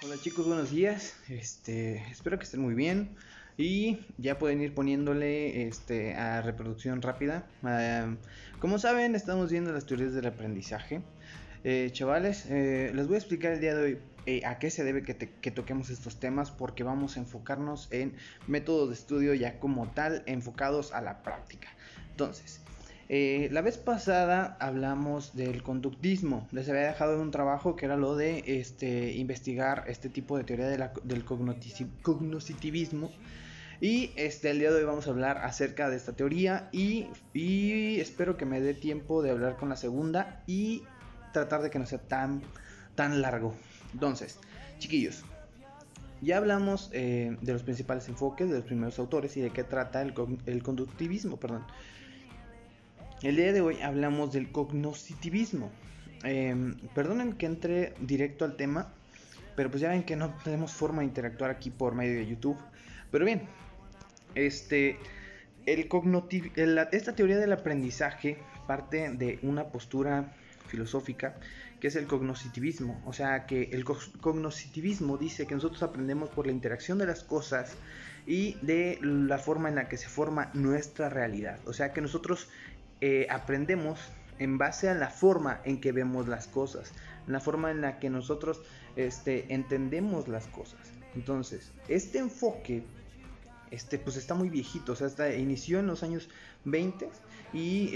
Hola chicos, buenos días. Espero que estén muy bien y ya pueden ir poniéndole a reproducción rápida. Como saben, estamos viendo las teorías del aprendizaje. Chavales, les voy a explicar el día de hoy a qué se debe que toquemos estos temas porque vamos a enfocarnos en métodos de estudio ya como tal enfocados a la práctica. Entonces, la vez pasada hablamos del conductismo. Les había dejado un trabajo que era lo de investigar este tipo de teoría del cognoscitivismo. Y el día de hoy vamos a hablar acerca de esta teoría y espero que me dé tiempo de hablar con la segunda y tratar de que no sea tan largo. Entonces, chiquillos, ya hablamos de los principales enfoques de los primeros autores y de qué trata el conductivismo, perdón. El día de hoy hablamos del cognoscitivismo. Perdonen que entre directo al tema, pero pues ya ven que no tenemos forma de interactuar aquí por medio de YouTube. Pero bien, este, esta teoría del aprendizaje parte de una postura filosófica que es el cognoscitivismo. O sea que el cognoscitivismo dice que nosotros aprendemos por la interacción de las cosas y de la forma en la que se forma nuestra realidad. O sea que nosotros aprendemos en base a la forma en que vemos las cosas, la forma en la que nosotros entendemos las cosas. Entonces, este enfoque pues está muy viejito, o sea, inició en los años 20 y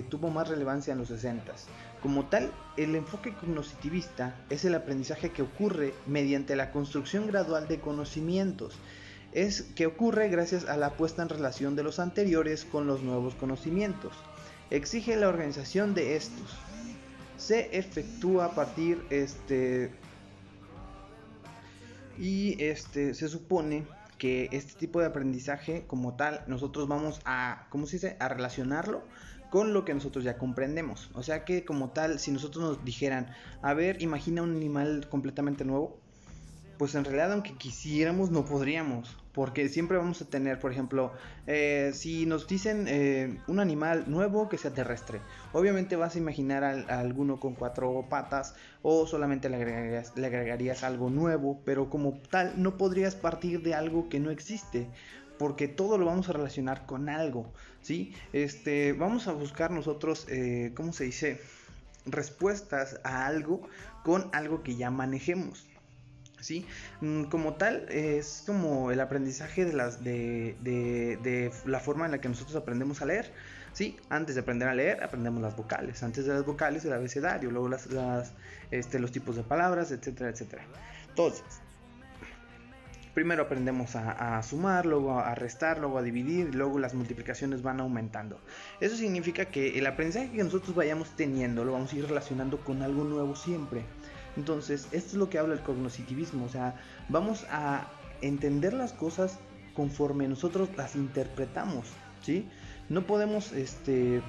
tuvo más relevancia en los 60. Como tal, el enfoque cognoscitivista es el aprendizaje que ocurre mediante la construcción gradual de conocimientos. Es que ocurre gracias a la puesta en relación de los anteriores con los nuevos conocimientos. Exige la organización de estos. Se efectúa a partir se supone que este tipo de aprendizaje como tal nosotros vamos a, ¿cómo se dice?, a relacionarlo con lo que nosotros ya comprendemos. O sea que como tal, si nosotros nos dijeran, a ver, imagina un animal completamente nuevo, pues en realidad aunque quisiéramos no podríamos, porque siempre vamos a tener, por ejemplo, si nos dicen un animal nuevo que sea terrestre, obviamente vas a imaginar a alguno con cuatro patas o solamente le agregarías algo nuevo, pero como tal no podrías partir de algo que no existe, porque todo lo vamos a relacionar con algo, ¿sí? Vamos a buscar nosotros, ¿cómo se dice?, respuestas a algo con algo que ya manejemos. ¿Sí? Como tal, es como el aprendizaje de la forma en la que nosotros aprendemos a leer. ¿Sí? Antes de aprender a leer, aprendemos las vocales. Antes de las vocales, el abecedario. Luego los tipos de palabras, etcétera, etcétera. Entonces, primero aprendemos a sumar, luego a restar, luego a dividir, y luego las multiplicaciones van aumentando. Eso significa que el aprendizaje que nosotros vayamos teniendo lo vamos a ir relacionando con algo nuevo siempre. Entonces, esto es lo que habla el cognoscitivismo, o sea, vamos a entender las cosas conforme nosotros las interpretamos, ¿sí? No podemos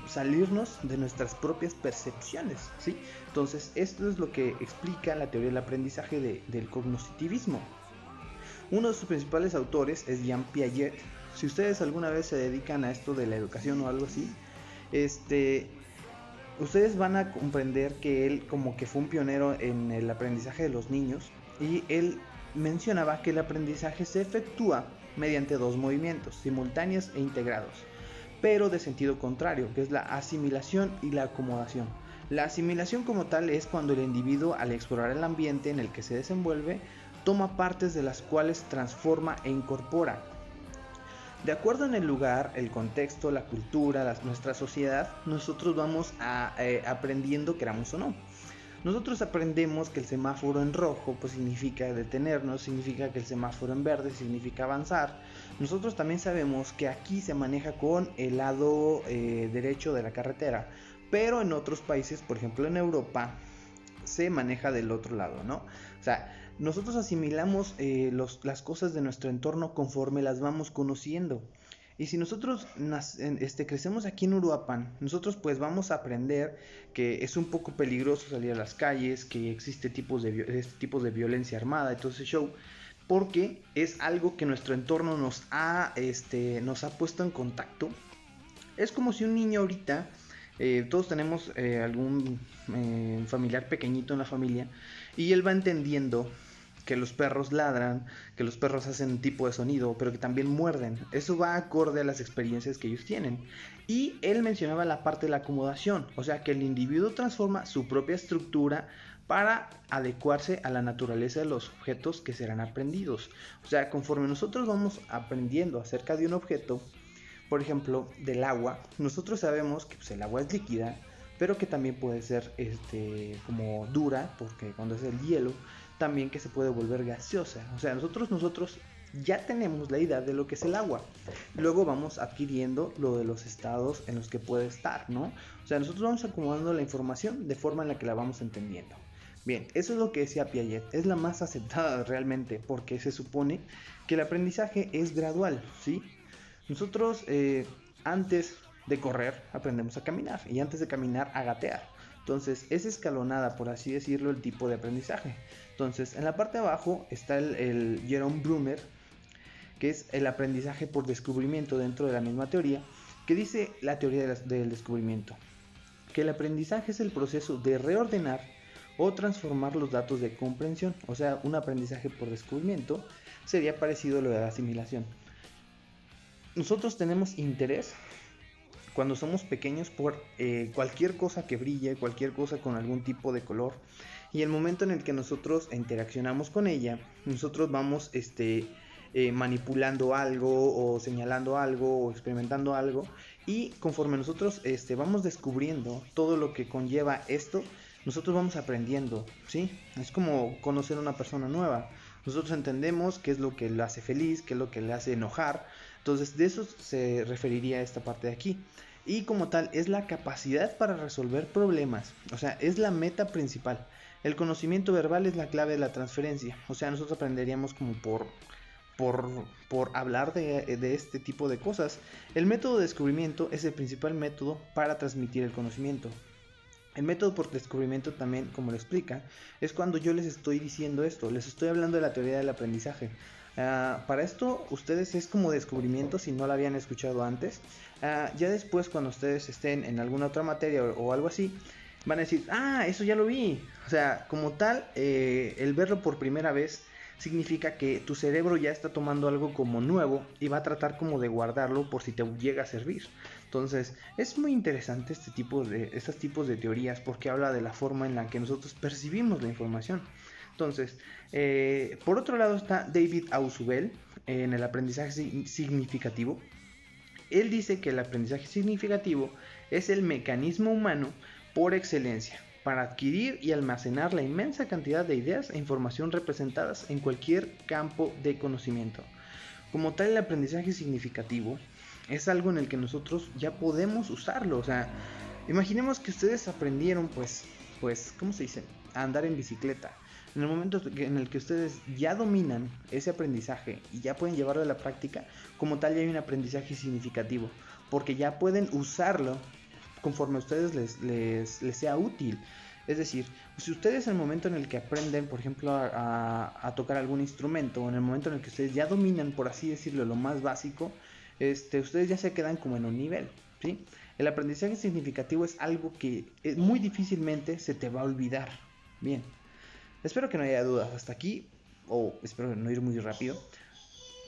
salirnos de nuestras propias percepciones, ¿sí? Entonces, esto es lo que explica la teoría del aprendizaje del cognoscitivismo. Uno de sus principales autores es Jean Piaget. Si ustedes alguna vez se dedican a esto de la educación o algo así, ustedes van a comprender que él como que fue un pionero en el aprendizaje de los niños y él mencionaba que el aprendizaje se efectúa mediante dos movimientos simultáneos e integrados, pero de sentido contrario, que es la asimilación y la acomodación. La asimilación como tal es cuando el individuo, al explorar el ambiente en el que se desenvuelve, toma partes de las cuales transforma e incorpora. De acuerdo en el lugar, el contexto, la cultura, nuestra sociedad, nosotros vamos aprendiendo, queramos o no. Nosotros aprendemos que el semáforo en rojo pues significa detenernos, significa que el semáforo en verde significa avanzar. Nosotros también sabemos que aquí se maneja con el lado derecho de la carretera, pero en otros países, por ejemplo en Europa, se maneja del otro lado, ¿no? O sea, nosotros asimilamos las cosas de nuestro entorno conforme las vamos conociendo. Y si nosotros crecemos aquí en Uruapan, nosotros pues vamos a aprender que es un poco peligroso salir a las calles, que existe tipos de violencia armada y todo ese show, porque es algo que nuestro entorno nos ha puesto en contacto. Es como si un niño ahorita, todos tenemos algún familiar pequeñito en la familia, y él va entendiendo que los perros ladran, que los perros hacen un tipo de sonido, pero que también muerden. Eso va acorde a las experiencias que ellos tienen. Y él mencionaba la parte de la acomodación, o sea que el individuo transforma su propia estructura para adecuarse a la naturaleza de los objetos que serán aprendidos. O sea, conforme nosotros vamos aprendiendo acerca de un objeto, por ejemplo, del agua, nosotros sabemos que pues, el agua es líquida, pero que también puede ser como dura, porque cuando es el hielo, también que se puede volver gaseosa. O sea, nosotros ya tenemos la idea de lo que es el agua. Luego vamos adquiriendo lo de los estados en los que puede estar, ¿no? O sea, nosotros vamos acomodando la información de forma en la que la vamos entendiendo. Bien, eso es lo que decía Piaget, es la más aceptada realmente, porque se supone que el aprendizaje es gradual, ¿sí? Nosotros antes de correr aprendemos a caminar y antes de caminar a gatear. Entonces es escalonada, por así decirlo, el tipo de aprendizaje. Entonces en la parte de abajo está el Jerome Bruner, que es el aprendizaje por descubrimiento dentro de la misma teoría, que dice la teoría del descubrimiento, que el aprendizaje es el proceso de reordenar o transformar los datos de comprensión. O sea, un aprendizaje por descubrimiento sería parecido a lo de la asimilación. Nosotros tenemos interés cuando somos pequeños por cualquier cosa que brille, cualquier cosa con algún tipo de color, y el momento en el que nosotros interaccionamos con ella, nosotros vamos manipulando algo o señalando algo o experimentando algo, y conforme nosotros vamos descubriendo todo lo que conlleva esto, nosotros vamos aprendiendo, ¿sí? Es como conocer a una persona nueva. Nosotros entendemos qué es lo que le hace feliz, qué es lo que le hace enojar. Entonces de eso se referiría a esta parte de aquí. Y como tal es la capacidad para resolver problemas. O sea, es la meta principal. El conocimiento verbal es la clave de la transferencia. O sea, nosotros aprenderíamos como por hablar de este tipo de cosas. El método de descubrimiento es el principal método para transmitir el conocimiento. El método por descubrimiento también, como lo explica, es cuando yo les estoy diciendo esto, les estoy hablando de la teoría del aprendizaje. Para esto, ustedes es como descubrimiento si no lo habían escuchado antes. Ya después, cuando ustedes estén en alguna otra materia o algo así, van a decir, eso ya lo vi. O sea, como tal, el verlo por primera vez significa que tu cerebro ya está tomando algo como nuevo y va a tratar como de guardarlo por si te llega a servir. Entonces es muy interesante estos tipos de teorías, porque habla de la forma en la que nosotros percibimos la información. Entonces, por otro lado está David Ausubel en el aprendizaje significativo. Él dice que el aprendizaje significativo es el mecanismo humano por excelencia para adquirir y almacenar la inmensa cantidad de ideas e información representadas en cualquier campo de conocimiento. Como tal, el aprendizaje significativo es algo en el que nosotros ya podemos usarlo. O sea, imaginemos que ustedes aprendieron, pues, ¿cómo se dice? A andar en bicicleta. En el momento en el que ustedes ya dominan ese aprendizaje y ya pueden llevarlo a la práctica, como tal ya hay un aprendizaje significativo, porque ya pueden usarlo conforme a ustedes les sea útil. Es decir, si ustedes en el momento en el que aprenden, por ejemplo, a tocar algún instrumento, o en el momento en el que ustedes ya dominan, por así decirlo, lo más básico, ustedes ya se quedan como en un nivel, ¿sí? El aprendizaje significativo es algo que muy difícilmente se te va a olvidar. Bien, espero que no haya dudas hasta aquí, o espero no ir muy rápido.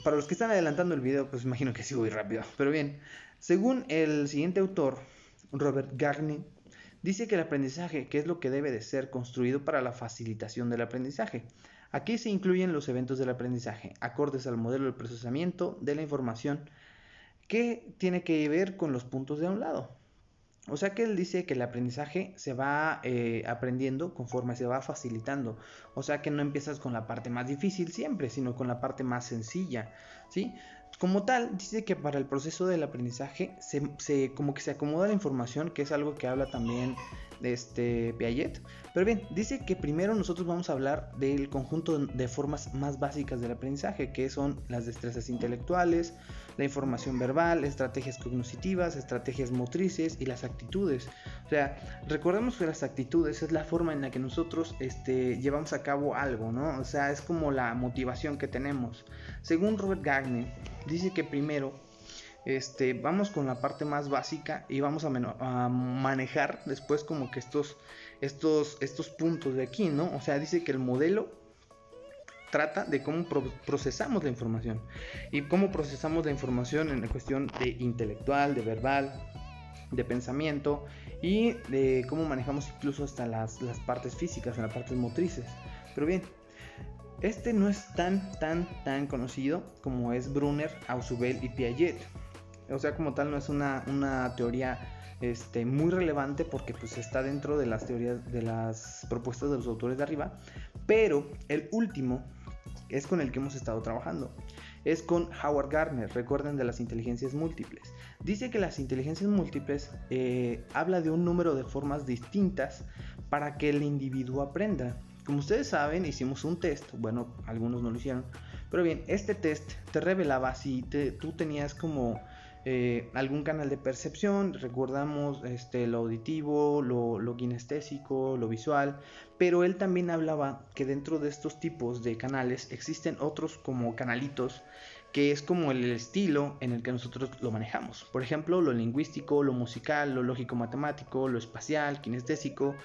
Para los que están adelantando el video, pues imagino que sí voy rápido, pero bien, según el siguiente autor, Robert Gagné, dice que el aprendizaje, que es lo que debe de ser construido para la facilitación del aprendizaje. Aquí se incluyen los eventos del aprendizaje, acordes al modelo del procesamiento de la información, que tiene que ver con los puntos de un lado. O sea que él dice que el aprendizaje se va aprendiendo conforme se va facilitando. O sea que no empiezas con la parte más difícil siempre, sino con la parte más sencilla, ¿sí? Como tal, dice que para el proceso del aprendizaje como que se acomoda la información, que es algo que habla también de Piaget. Pero bien, dice que primero nosotros vamos a hablar del conjunto de formas más básicas del aprendizaje, que son las destrezas intelectuales, la información verbal, estrategias cognitivas, estrategias motrices y las actitudes. O sea, recordemos que las actitudes es la forma en la que nosotros llevamos a cabo algo, ¿no? O sea, es como la motivación que tenemos. Según Robert Gagné, dice que primero vamos con la parte más básica y vamos a manejar después como que estos puntos de aquí, ¿no? O sea, dice que el modelo trata de cómo procesamos la información. Y cómo procesamos la información en la cuestión de intelectual, de verbal, de pensamiento y de cómo manejamos incluso hasta las partes físicas, en las partes motrices. Pero bien, este no es tan conocido como es Brunner, Ausubel y Piaget. O sea, como tal no es una teoría muy relevante porque pues está dentro de las teorías, de las propuestas de los autores de arriba. Pero el último es con el que hemos estado trabajando. Es con Howard Gardner, recuerden, de las inteligencias múltiples. Dice que las inteligencias múltiples habla de un número de formas distintas para que el individuo aprenda. Como ustedes saben, hicimos un test, bueno, algunos no lo hicieron, pero bien, este test te revelaba si tú tenías como algún canal de percepción. Recordamos lo auditivo, lo kinestésico, lo visual, pero él también hablaba que dentro de estos tipos de canales existen otros como canalitos, que es como el estilo en el que nosotros lo manejamos. Por ejemplo, lo lingüístico, lo musical, lo lógico-matemático, lo espacial, kinestésico,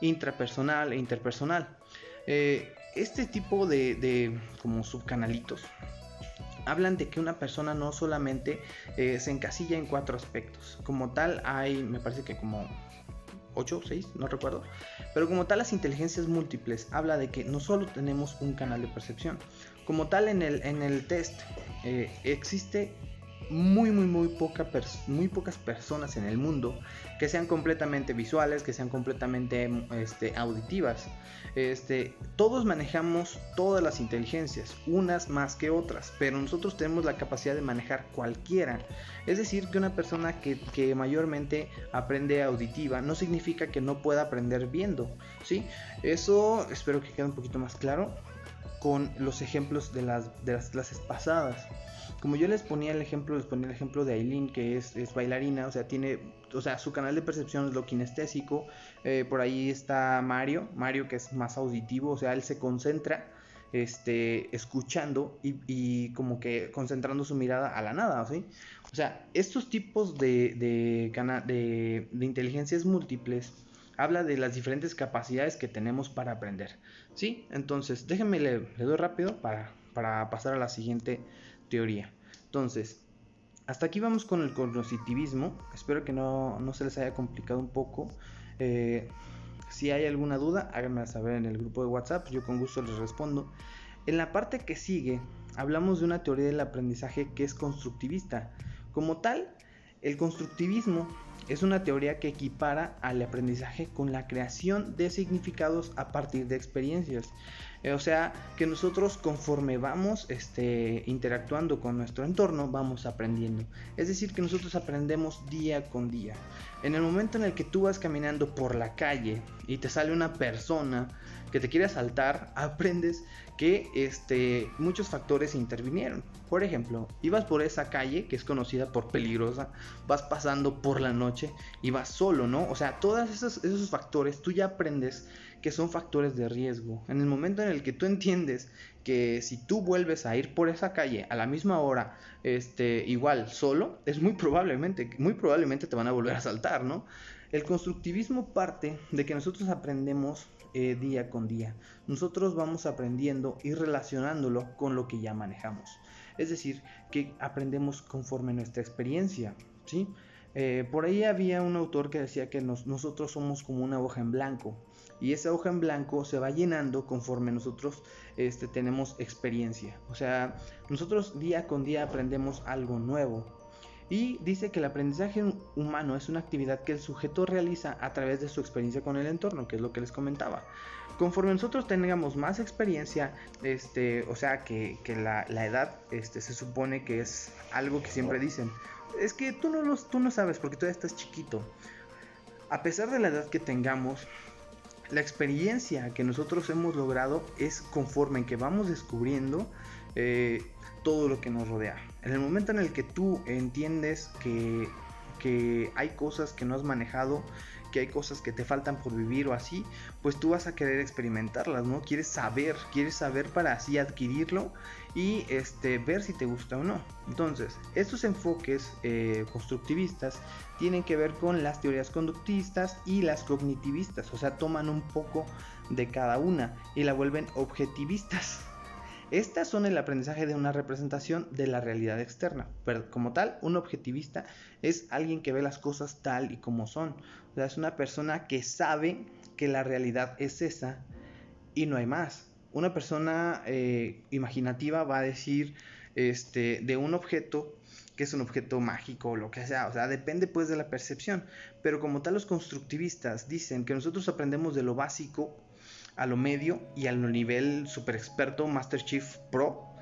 intrapersonal e interpersonal. Este tipo de como subcanalitos hablan de que una persona no solamente se encasilla en 4 aspectos. Como tal hay, me parece que como 8 o 6, no recuerdo. Pero como tal las inteligencias múltiples habla de que no solo tenemos un canal de percepción. Como tal en el test existe muy pocas personas en el mundo que sean completamente visuales, que sean completamente auditivas. Todos manejamos todas las inteligencias, unas más que otras, pero nosotros tenemos la capacidad de manejar cualquiera. Es decir, que una persona que mayormente aprende auditiva no significa que no pueda aprender viendo, ¿sí? Eso espero que quede un poquito más claro con los ejemplos de las clases pasadas. Como yo les ponía el ejemplo de Aileen, que es bailarina, o sea, su canal de percepción es lo kinestésico. Por ahí está Mario, que es más auditivo, o sea, él se concentra escuchando y como que concentrando su mirada a la nada, ¿sí? O sea, estos tipos de inteligencias múltiples habla de las diferentes capacidades que tenemos para aprender, ¿sí? Entonces, déjenme le doy rápido para pasar a la siguiente teoría. Entonces, hasta aquí vamos con el cognitivismo. Espero que no se les haya complicado un poco. Si hay alguna duda, háganmela saber en el grupo de WhatsApp, yo con gusto les respondo. En la parte que sigue, hablamos de una teoría del aprendizaje que es constructivista. Como tal, el constructivismo es una teoría que equipara al aprendizaje con la creación de significados a partir de experiencias. O sea, que nosotros conforme vamos interactuando con nuestro entorno, vamos aprendiendo. Es decir, que nosotros aprendemos día con día. En el momento en el que tú vas caminando por la calle y te sale una persona que te quiere asaltar, aprendes que muchos factores intervinieron. Por ejemplo, ibas por esa calle que es conocida por peligrosa, vas pasando por la noche y vas solo, ¿no? O sea, todos esos factores tú ya aprendes que son factores de riesgo. En el momento en el que tú entiendes que si tú vuelves a ir por esa calle a la misma hora, igual solo, es muy probablemente te van a volver a asaltar, ¿no? El constructivismo parte de que nosotros aprendemos día con día. Nosotros vamos aprendiendo y relacionándolo con lo que ya manejamos. Es decir, que aprendemos conforme nuestra experiencia, ¿sí? Por ahí había un autor que decía que nosotros somos como una hoja en blanco. Y esa hoja en blanco se va llenando conforme nosotros tenemos experiencia. O sea, nosotros día con día aprendemos algo nuevo. Y dice que el aprendizaje humano es una actividad que el sujeto realiza a través de su experiencia con el entorno, que es lo que les comentaba. Conforme nosotros tengamos más experiencia, o sea que la edad se supone que es algo que siempre dicen. Es que tú no sabes porque todavía estás chiquito. A pesar de la edad que tengamos, la experiencia que nosotros hemos logrado es conforme en que vamos descubriendo todo lo que nos rodea. En el momento en el que tú entiendes que hay cosas que no has manejado, que hay cosas que te faltan por vivir o así, pues tú vas a querer experimentarlas, ¿no? Quieres saber para así adquirirlo y ver si te gusta o no. Entonces, estos enfoques constructivistas tienen que ver con las teorías conductistas y las cognitivistas, o sea, toman un poco de cada una y la vuelven objetivistas. Estas son el aprendizaje de una representación de la realidad externa, pero como tal, un objetivista es alguien que ve las cosas tal y como son. O sea, es una persona que sabe que la realidad es esa y no hay más. Una persona imaginativa va a decir de un objeto que es un objeto mágico o lo que sea, o sea, depende pues de la percepción, pero como tal los constructivistas dicen que nosotros aprendemos de lo básico a lo medio y al nivel super experto, Master Chief Pro,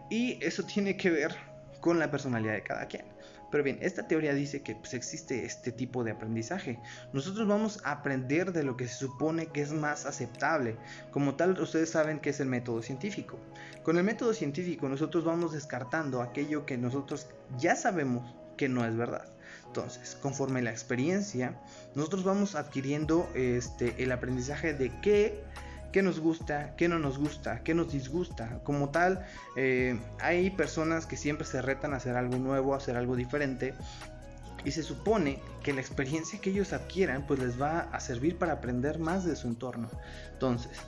y eso tiene que ver con la personalidad de cada quien. Pero bien, esta teoría dice que pues, existe este tipo de aprendizaje. Nosotros vamos a aprender de lo que se supone que es más aceptable. Como tal, ustedes saben que es el método científico. Con el método científico nosotros vamos descartando aquello que nosotros ya sabemos que no es verdad. Entonces, conforme la experiencia, nosotros vamos adquiriendo el aprendizaje de qué nos gusta, qué no nos gusta, qué nos disgusta. Como tal, hay personas que siempre se retan a hacer algo nuevo, a hacer algo diferente. Y se supone que la experiencia que ellos adquieran pues les va a servir para aprender más de su entorno. Entonces,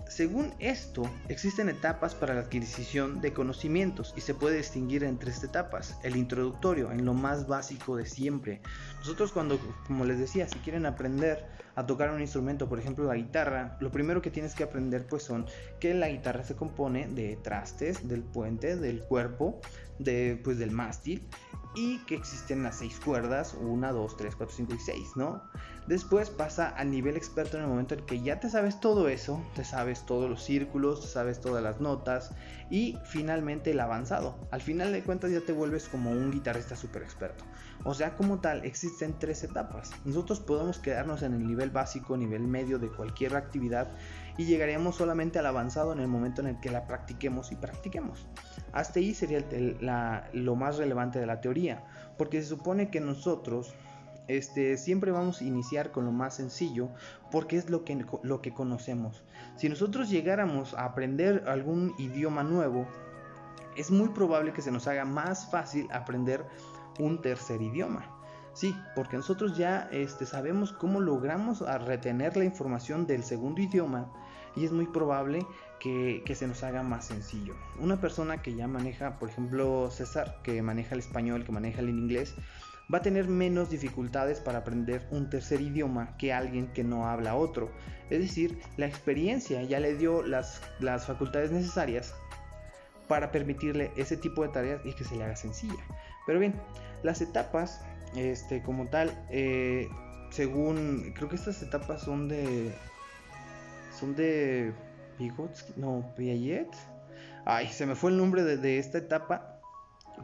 según esto, existen etapas para la adquisición de conocimientos y se puede distinguir en tres etapas. El introductorio, en lo más básico de siempre. Nosotros cuando, como les decía, si quieren aprender a tocar un instrumento, por ejemplo la guitarra, lo primero que tienes que aprender pues son que la guitarra se compone de trastes, del puente, del cuerpo, del mástil, y que existen las 6 cuerdas, 1, 2, 3, 4, 5 y 6, ¿no? Después pasa al nivel experto en el momento en que ya te sabes todo eso, te sabes todos los círculos, te sabes todas las notas, y finalmente el avanzado. Al final de cuentas ya te vuelves como un guitarrista super experto. O sea, como tal, existen 3 etapas. Nosotros podemos quedarnos en el nivel básico, nivel medio de cualquier actividad, y llegaríamos solamente al avanzado en el momento en el que la practiquemos y practiquemos. Hasta ahí sería lo más relevante de la teoría, porque se supone que nosotros siempre vamos a iniciar con lo más sencillo, porque es lo que conocemos. Si nosotros llegáramos a aprender algún idioma nuevo, es muy probable que se nos haga más fácil aprender un tercer idioma. Sí, porque nosotros ya sabemos cómo logramos retener la información del segundo idioma, y es muy probable que se nos haga más sencillo. Una persona que ya maneja, por ejemplo César, que maneja el español, que maneja el inglés, va a tener menos dificultades para aprender un tercer idioma que alguien que no habla otro. Es decir, la experiencia ya le dio las facultades necesarias para permitirle ese tipo de tareas y que se le haga sencilla. Pero bien, las etapas como tal, según creo que estas etapas son de Vygotsky, no, Piaget. Ay, se me fue el nombre de esta etapa,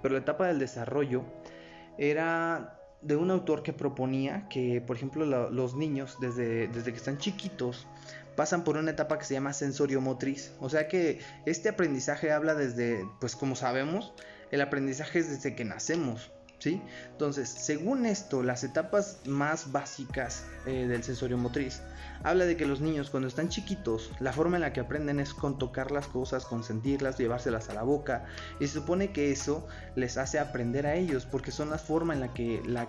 pero la etapa del desarrollo era de un autor que proponía que, por ejemplo, los niños desde que están chiquitos pasan por una etapa que se llama sensoriomotriz. O sea que este aprendizaje habla desde, pues como sabemos, el aprendizaje es desde que nacemos, ¿sí? Entonces, según esto, las etapas más básicas del sensoriomotriz habla de que los niños cuando están chiquitos, la forma en la que aprenden es con tocar las cosas, con sentirlas, llevárselas a la boca, y se supone que eso les hace aprender a ellos, porque son la forma en la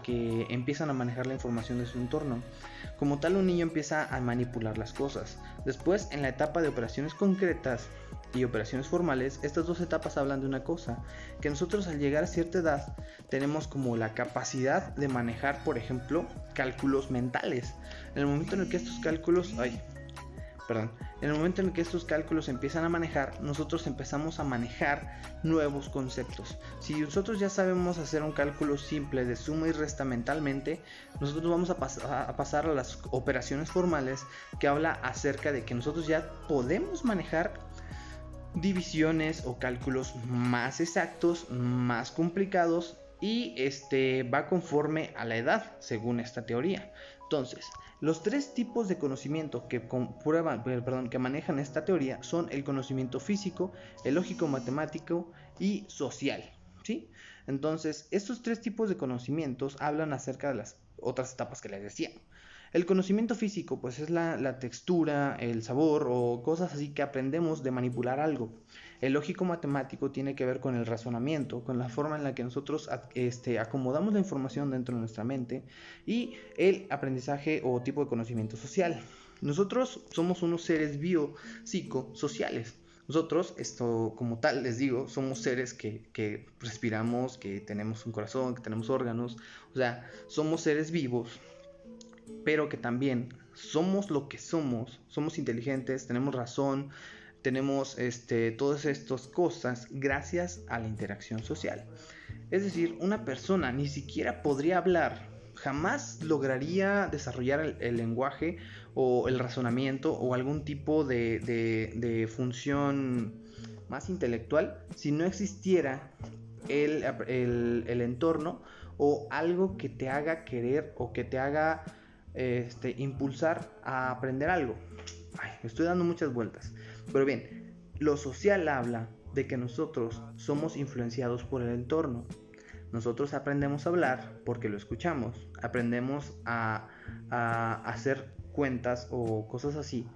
que empiezan a manejar la información de su entorno. Como tal, un niño empieza a manipular las cosas. Después, en la etapa de operaciones concretas y operaciones formales, estas dos etapas hablan de una cosa, que nosotros al llegar a cierta edad tenemos como la capacidad de manejar, por ejemplo, cálculos mentales. En el momento en el que estos cálculos, en el momento en el que estos cálculos empiezan a manejar, nosotros empezamos a manejar nuevos conceptos. Si nosotros ya sabemos hacer un cálculo simple de suma y resta mentalmente, nosotros vamos a pasar a las operaciones formales, que habla acerca de que nosotros ya podemos manejar divisiones o cálculos más exactos, más complicados, y va conforme a la edad, según esta teoría. Entonces, los 3 tipos de conocimiento que manejan esta teoría son el conocimiento físico, el lógico matemático y social, ¿sí? Entonces, estos 3 tipos de conocimientos hablan acerca de las otras etapas que les decía. El conocimiento físico pues es la textura, el sabor o cosas así que aprendemos de manipular algo. El lógico matemático tiene que ver con el razonamiento, con la forma en la que nosotros acomodamos la información dentro de nuestra mente, y el aprendizaje o tipo de conocimiento social. Nosotros somos unos seres biopsicosociales. Nosotros, esto como tal, les digo, somos seres que respiramos, que tenemos un corazón, que tenemos órganos, o sea, somos seres vivos, pero que también somos lo que somos inteligentes, tenemos razón, tenemos todas estas cosas gracias a la interacción social. Es decir, una persona ni siquiera podría hablar, jamás lograría desarrollar el lenguaje o el razonamiento o algún tipo de función más intelectual si no existiera el entorno o algo que te haga querer o que te haga impulsar a aprender algo. Ay, me estoy dando muchas vueltas. Pero bien, lo social habla de que nosotros somos influenciados por el entorno. Nosotros aprendemos a hablar porque lo escuchamos. Aprendemos a hacer cuentas o cosas así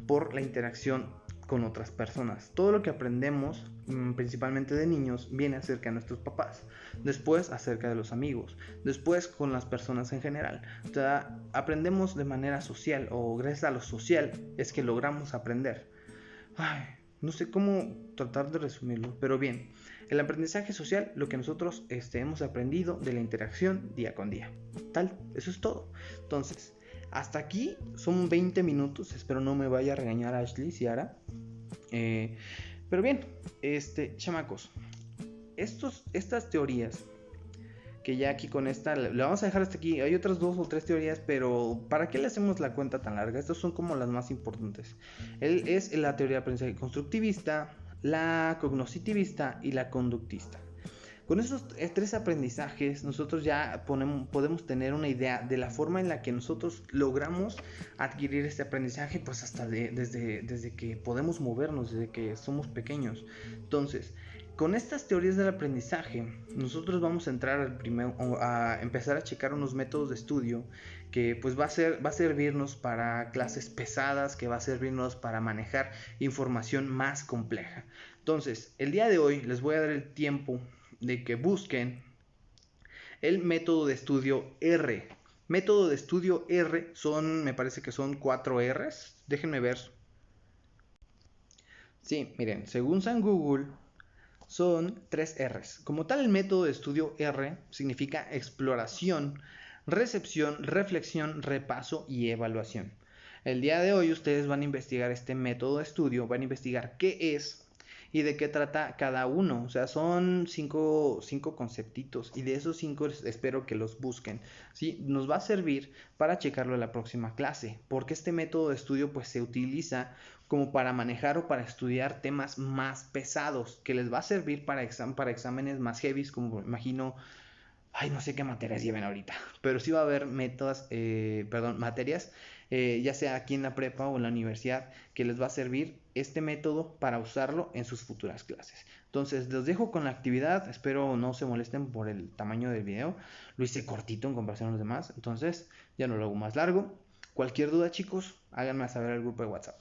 por la interacción con otras personas. Todo lo que aprendemos, principalmente de niños, viene acerca de nuestros papás, después acerca de los amigos, después con las personas en general. O sea, aprendemos de manera social, o gracias a lo social es que logramos aprender. Ay, no sé cómo tratar de resumirlo, pero bien, el aprendizaje social, lo que nosotros hemos aprendido de la interacción día con día. Tal, eso es todo. Entonces, hasta aquí son 20 minutos. Espero no me vaya a regañar Ashley, Ciara. Pero bien, chamacos, estas teorías que ya aquí con esta le vamos a dejar hasta aquí. Hay otras 2 o 3 teorías, pero ¿para qué le hacemos la cuenta tan larga? Estas son como las más importantes. Él es la teoría de aprendizaje constructivista, la cognoscitivista y la conductista. Con esos 3 aprendizajes nosotros ya podemos tener una idea de la forma en la que nosotros logramos adquirir este aprendizaje, pues hasta desde que podemos movernos, desde que somos pequeños. Entonces, con estas teorías del aprendizaje, nosotros vamos a entrar a empezar a checar unos métodos de estudio que pues va a servirnos para clases pesadas, que va a servirnos para manejar información más compleja. Entonces, el día de hoy les voy a dar el tiempo de que busquen el método de estudio R. Método de estudio R me parece que son 4 R's. Déjenme ver. Sí, miren, según San Google, son 3 R's. Como tal, el método de estudio R significa exploración, recepción, reflexión, repaso y evaluación. El día de hoy ustedes van a investigar este método de estudio, van a investigar qué es y de qué trata cada uno. O sea, son 5 conceptitos y de esos 5 espero que los busquen. ¿Sí? Nos va a servir para checarlo en la próxima clase, porque este método de estudio pues se utiliza como para manejar o para estudiar temas más pesados, que les va a servir para exámenes más heavy, como me imagino. Ay, no sé qué materias lleven ahorita, pero sí va a haber materias, ya sea aquí en la prepa o en la universidad, que les va a servir este método para usarlo en sus futuras clases. Entonces, los dejo con la actividad, espero no se molesten por el tamaño del video, lo hice cortito en comparación a los demás, entonces ya no lo hago más largo. Cualquier duda, chicos, háganme saber al grupo de WhatsApp.